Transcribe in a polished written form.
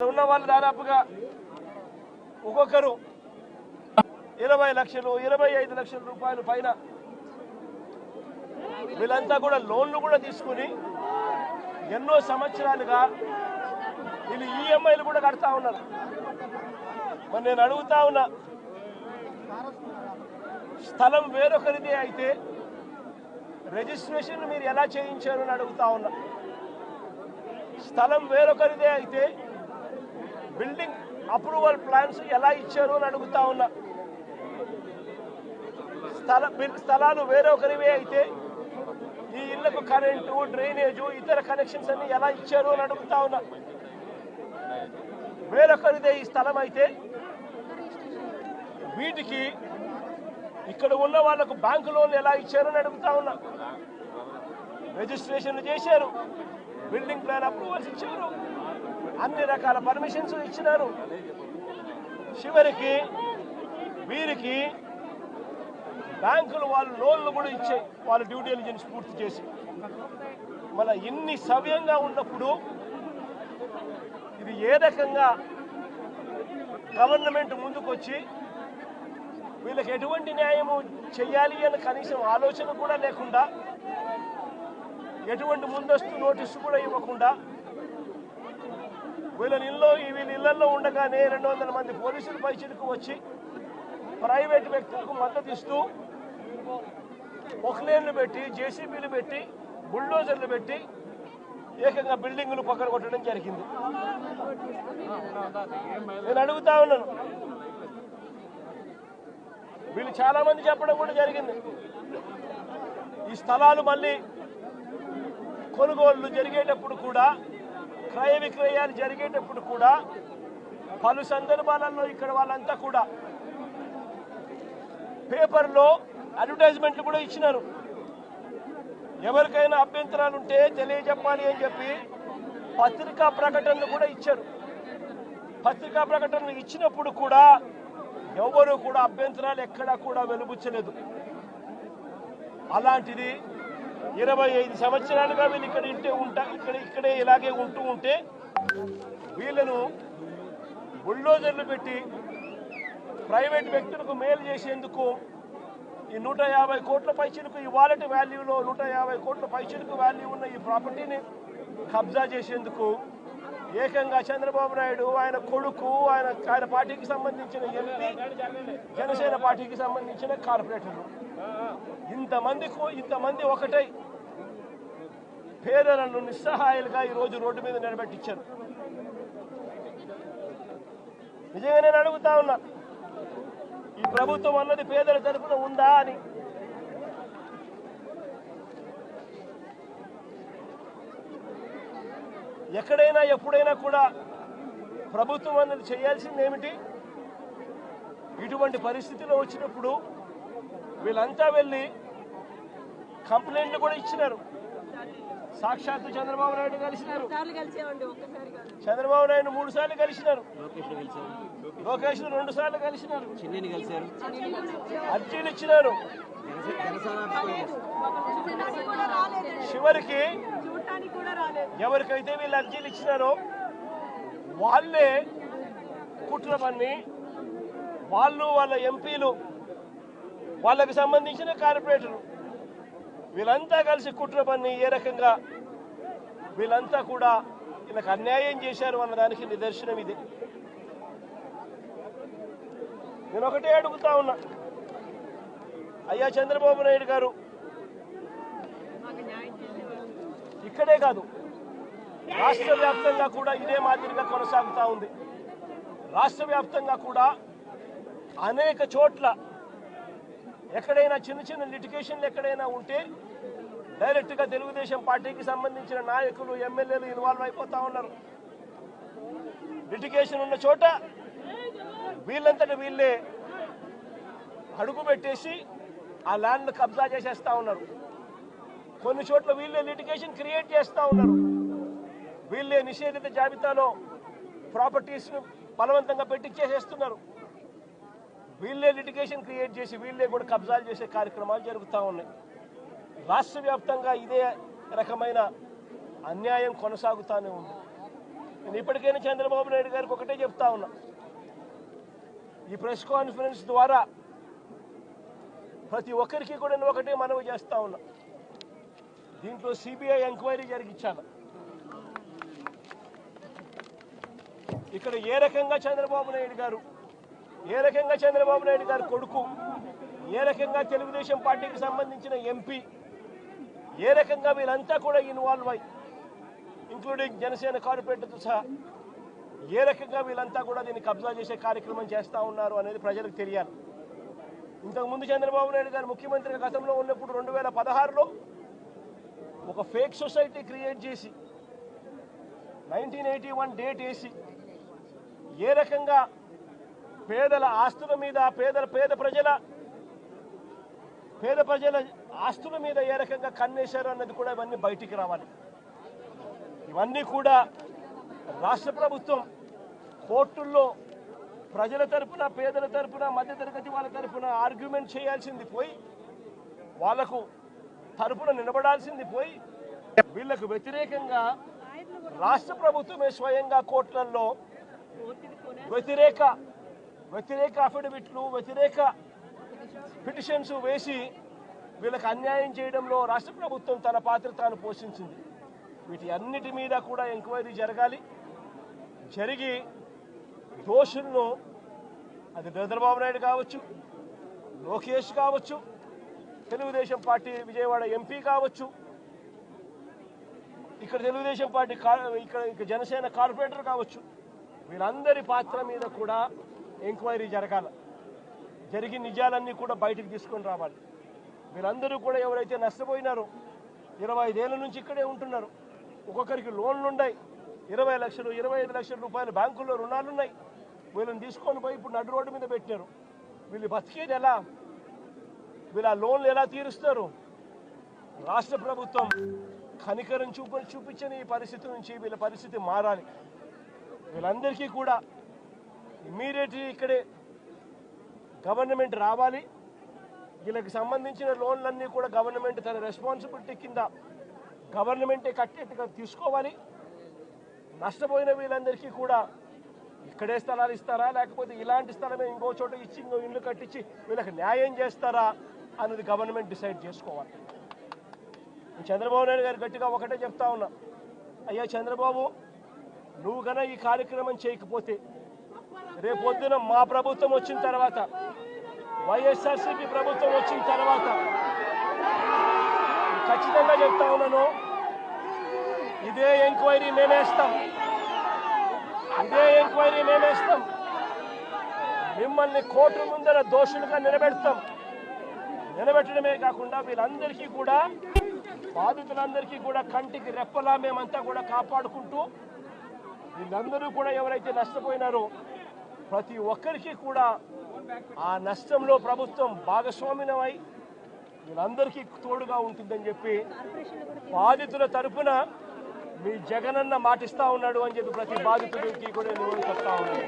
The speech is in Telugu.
ఉన్న వాళ్ళు దాదాపుగా ఒక్కొక్కరు 20 లక్షలు 25 లక్షల రూపాయలు పైన వీళ్ళంతా కూడా లోన్లు కూడా తీసుకుని ఎన్నో సంవత్సరాలుగా వీళ్ళు ఈఎంఐలు కూడా కడతా ఉన్నారు. మరి నేను అడుగుతా ఉన్నా, స్థలం వేరొకరిదే అయితే రిజిస్ట్రేషన్ మీరు ఎలా చేయించారు అని అడుగుతా ఉన్నా. స్థలం వేరొకరిదే అయితే బిల్డింగ్ అప్రూవల్ ప్లాన్స్ ఎలా ఇచ్చారు అని అడుగుతా ఉన్నా. స్థలాలు వేరొకరివే అయితే ఈ ఇళ్లకు కరెంటు, డ్రైనేజు, ఇతర కనెక్షన్స్ అన్ని ఎలా ఇచ్చారు అని అడుగుతా ఉన్నా. వేరొకరిదే ఈ స్థలం అయితే వీటికి ఇక్కడ ఉన్న వాళ్లకు బ్యాంకు లోన్లు ఎలా ఇచ్చారు అని అడుగుతా ఉన్నా. రిజిస్ట్రేషన్లు చేశారు, బిల్డింగ్ ప్లాన్ అప్రూవల్స్ ఇచ్చారు, అన్ని రకాల పర్మిషన్స్ ఇచ్చినారు. చివరికి వీరికి బ్యాంకులు వాళ్ళు లోన్లు కూడా ఇచ్చాయి, వాళ్ళ డ్యూ డిలిజెన్స్ పూర్తి చేసి. మన ఇన్ని సవ్యంగా ఉన్నప్పుడు ఇది ఏ రకంగా గవర్నమెంట్ ముందుకొచ్చి వీళ్ళకి ఎటువంటి న్యాయము చెయ్యాలి అని కనీసం ఆలోచన కూడా లేకుండా, ఎటువంటి ముందస్తు నోటీసు కూడా ఇవ్వకుండా, వీళ్ళ ఇళ్లలో ఉండగానే 200 మంది పోలీసులు పైచిలకు వచ్చి ప్రైవేట్ వ్యక్తులకు మద్దతు ఇస్తూ పొక్లేన్లు పెట్టి, జేసీబీలు పెట్టి, బుల్డోజర్లు పెట్టి ఏకంగా బిల్డింగులు పక్కన కొట్టడం జరిగింది. నేను అడుగుతా ఉన్నాను, వీళ్ళు చాలా మంది చెప్పడం కూడా జరిగింది, ఈ స్థలాలు మళ్ళీ కొనుగోళ్లు జరిగేటప్పుడు కూడా, క్రయ విక్రయాలు జరిగేటప్పుడు కూడా పలు సందర్భాలలో ఇక్కడ వాళ్ళంతా కూడా పేపర్లో అడ్వర్టైజ్మెంట్లు కూడా ఇచ్చినారు. ఎవరికైనా అభ్యంతరాలు ఉంటే తెలియజెప్పాలి అని చెప్పి పత్రికా ప్రకటనలు కూడా ఇచ్చారు. పత్రికా ప్రకటనలు ఇచ్చినప్పుడు కూడా ఎవరు కూడా అభ్యంతరాలు ఎక్కడా కూడా వెలుబుచ్చలేదు. అలాంటిది 25 సంవత్సరాలుగా వీళ్ళు ఇక్కడే ఇలాగే ఉంటే వీళ్ళను బుల్డోజర్లు పెట్టి ప్రైవేట్ వ్యక్తులకు మేలు చేసేందుకు ఈ 150 కోట్ల పైచిలకు, ఈ వాలెట్ వాల్యూలో 150 కోట్ల పైచిలకు వాల్యూ ఉన్న ఈ ప్రాపర్టీని కబ్జా చేసేందుకు ఏకంగా చంద్రబాబు నాయుడు, ఆయన కొడుకు, ఆయన పార్టీకి సంబంధించిన ఎంపీ, జనసేన పార్టీకి సంబంధించిన కార్పొరేటర్లు ఇంతమంది ఒకటై పేదలను నిస్సహాయాలుగా ఈరోజు రోడ్డు మీద నిలబెట్టించారు. నిజంగా నేను అడుగుతా ఉన్నా, ఈ ప్రభుత్వం అన్నది పేదల తరపున ఉందా అని. ఎక్కడైనా ఎప్పుడైనా కూడా ప్రభుత్వం అన్నది చేయాల్సింది ఏమిటి? ఇటువంటి పరిస్థితిలో వచ్చినప్పుడు వీళ్ళంతా వెళ్ళి కంప్లైంట్లు కూడా ఇచ్చినారు. సాక్షాత్తు చంద్రబాబు నాయుడు కలిసినారు, చంద్రబాబు నాయుడు 3 సార్లు కలిసినారు, లోకేష్ 2 సార్లు కలిసినారు, అర్జీలు ఇచ్చినారు. చివరికి ఎవరికైతే వీళ్ళు అర్జీలు ఇచ్చినారో వాళ్ళే కుట్ర పన్ని, వాళ్ళ ఎంపీలు, వాళ్ళకి సంబంధించిన కార్పొరేటర్లు వీళ్ళంతా కలిసి కుట్ర పన్ని ఏ రకంగా వీళ్ళంతా కూడా వీళ్ళకి అన్యాయం చేశారు అన్నదానికి నిదర్శనం ఇది. నేను ఒకటే అడుగుతా ఉన్నా, అయ్యా చంద్రబాబు నాయుడు గారు, ఇక్కడే కాదు రాష్ట్ర వ్యాప్తంగా కూడా ఇదే మాదిరిగా కొనసాగుతూ ఉంది. రాష్ట్ర వ్యాప్తంగా కూడా అనేక చోట్ల ఎక్కడైనా చిన్న లిటిగేషన్లు ఎక్కడైనా ఉంటే డైరెక్ట్గా తెలుగుదేశం పార్టీకి సంబంధించిన నాయకులు, ఎమ్మెల్యేలు ఇన్వాల్వ్ అయిపోతా ఉన్నారు. లిటిగేషన్ ఉన్న చోట వీళ్ళంతటా వీళ్ళే అడుగు పెట్టేసి ఆ ల్యాండ్ కబ్జా చేసేస్తా ఉన్నారు. కొన్ని చోట్ల వీళ్ళే లిటిగేషన్ క్రియేట్ చేస్తూ ఉన్నారు. వీళ్ళే నిషేధిత జాబితాలో ప్రాపర్టీస్ను బలవంతంగా పెట్టించేసేస్తున్నారు. వీళ్ళే లిటిగేషన్ క్రియేట్ చేసి వీళ్ళే కూడా కబ్జాలు చేసే కార్యక్రమాలు జరుగుతూ ఉన్నాయి. రాష్ట్ర వ్యాప్తంగా ఇదే రకమైన అన్యాయం కొనసాగుతూనే ఉంది. నేను ఇప్పటికైనా చంద్రబాబు నాయుడు గారికి ఒకటే చెప్తా ఉన్నా, ఈ ప్రెస్ కాన్ఫరెన్స్ ద్వారా ప్రతి ఒక్కరికి కూడా నేను ఒకటే మనవి చేస్తా ఉన్నా, దీంట్లో సిబిఐ ఎంక్వైరీ జరిగించాలి. ఇక్కడ ఏ రకంగా చంద్రబాబు నాయుడు గారు కొడుకు, ఏ రకంగా తెలుగుదేశం పార్టీకి సంబంధించిన ఎంపీ, ఏ రకంగా వీళ్ళంతా కూడా ఇన్వాల్వ్ అయ్యి, ఇంక్లూడింగ్ జనసేన కార్పొరేటర్తో సహా ఏ రకంగా వీళ్ళంతా కూడా దీన్ని కబ్జా చేసే కార్యక్రమం చేస్తూ ఉన్నారు అనేది ప్రజలకు తెలియాలి. ఇంతకుముందు చంద్రబాబు నాయుడు గారు ముఖ్యమంత్రిగా గతంలో ఉన్నప్పుడు 2016లో ఒక ఫేక్ సొసైటీ క్రియేట్ చేసి 1981 డేట్ వేసి ఏ రకంగా పేదల ఆస్తుల మీద, పేద ప్రజల ఆస్తుల మీద ఏ రకంగా కన్నేశారు అన్నది కూడా ఇవన్నీ బయటికి రావాలి. ఇవన్నీ కూడా రాష్ట్ర ప్రభుత్వం కోర్టుల్లో ప్రజల తరపున, పేదల తరపున, మధ్యతరగతి వాళ్ళ తరపున ఆర్గ్యుమెంట్ చేయాల్సింది పోయి, వాళ్లకు తరపున నిలబడాల్సింది పోయి, వీళ్లకు వ్యతిరేకంగా రాష్ట్ర ప్రభుత్వమే స్వయంగా కోర్టులలో వ్యతిరేక అఫిడవిట్లు, వ్యతిరేక పిటిషన్స్ వేసి వీళ్ళకి అన్యాయం చేయడంలో రాష్ట్ర ప్రభుత్వం తన పాత్ర తాను పోషించింది. వీటి అన్నిటి మీద కూడా ఎంక్వైరీ జరగాలి. జరిగి దోషులను, అది చంద్రబాబు నాయుడు కావచ్చు, లోకేష్ కావచ్చు, తెలుగుదేశం పార్టీ విజయవాడ ఎంపీ కావచ్చు, ఇక్కడ తెలుగుదేశం పార్టీ ఇక్కడ జనసేన కార్పొరేటర్ కావచ్చు, వీళ్ళందరి పాత్ర మీద కూడా ఎంక్వైరీ జరగాలి. జరిగి నిజాలన్నీ కూడా బయటికి తీసుకొని రావాలి. వీళ్ళందరూ కూడా ఎవరైతే నష్టపోయినారో, 25 ఏళ్ల నుంచి ఇక్కడే ఉంటున్నారు, ఒక్కొక్కరికి లోన్లు ఉన్నాయి, 20 లక్షలు 25 లక్షల రూపాయలు బ్యాంకుల్లో రుణాలున్నాయి. వీళ్ళని తీసుకొని పోయి ఇప్పుడు నడు రోడ్డు మీద పెట్టినారు. వీళ్ళు బతికేది ఎలా? వీళ్ళ లోన్లు ఎలా తీరుస్తారు? రాష్ట్ర ప్రభుత్వం కనికరం చూపించని ఈ పరిస్థితి నుంచి వీళ్ళ పరిస్థితి మారాలి. వీళ్ళందరికీ కూడా ఇమ్మీడియట్లీ ఇక్కడే గవర్నమెంట్ రావాలి. వీళ్ళకి సంబంధించిన లోన్లన్నీ కూడా గవర్నమెంట్ తన రెస్పాన్సిబిలిటీ కింద గవర్నమెంటే కట్టేట్టుగా తీసుకోవాలి. నష్టపోయిన వీళ్ళందరికీ కూడా ఇక్కడే స్థలాలు ఇస్తారా, లేకపోతే ఇలాంటి స్థలమే ఇంకో చోట ఇచ్చి ఇంకో ఇల్లు కట్టించి వీళ్ళకి న్యాయం చేస్తారా అన్నది గవర్నమెంట్ డిసైడ్ చేసుకోవాలి. చంద్రబాబు నాయుడు గారు గట్టిగా ఒకటే చెప్తా ఉన్నా, అయ్యా చంద్రబాబు, నువ్వు కన్నా ఈ కార్యక్రమం చేయకపోతే రేపొద్దున మా ప్రభుత్వం వచ్చిన తర్వాత, వైఎస్ఆర్సీపీ ప్రభుత్వం వచ్చిన తర్వాత ఖచ్చితంగా చెప్తా ఉన్నాను, ఇదే ఎంక్వైరీ మేమేస్తాం. మిమ్మల్ని కోర్టు ముందర దోషులుగా నిలబెట్టడమే కాకుండా వీళ్ళందరికీ కూడా, బాధితులందరికీ కూడా కంటికి రెప్పలా మేమంతా కూడా కాపాడుకుంటూ, వీళ్ళందరూ కూడా ఎవరైతే నష్టపోయినారో ప్రతి ఒక్కరికి కూడా ఆ నష్టంలో ప్రభుత్వం భాగస్వామ్యమై వీళ్ళందరికీ తోడుగా ఉంటుందని చెప్పి బాధితుల తరఫున మీ జగనన్న మాటిస్తా ఉన్నాడు అని చెప్పి ప్రతి బాధితుడికి కూడా నేను చెప్తా ఉన్నాను.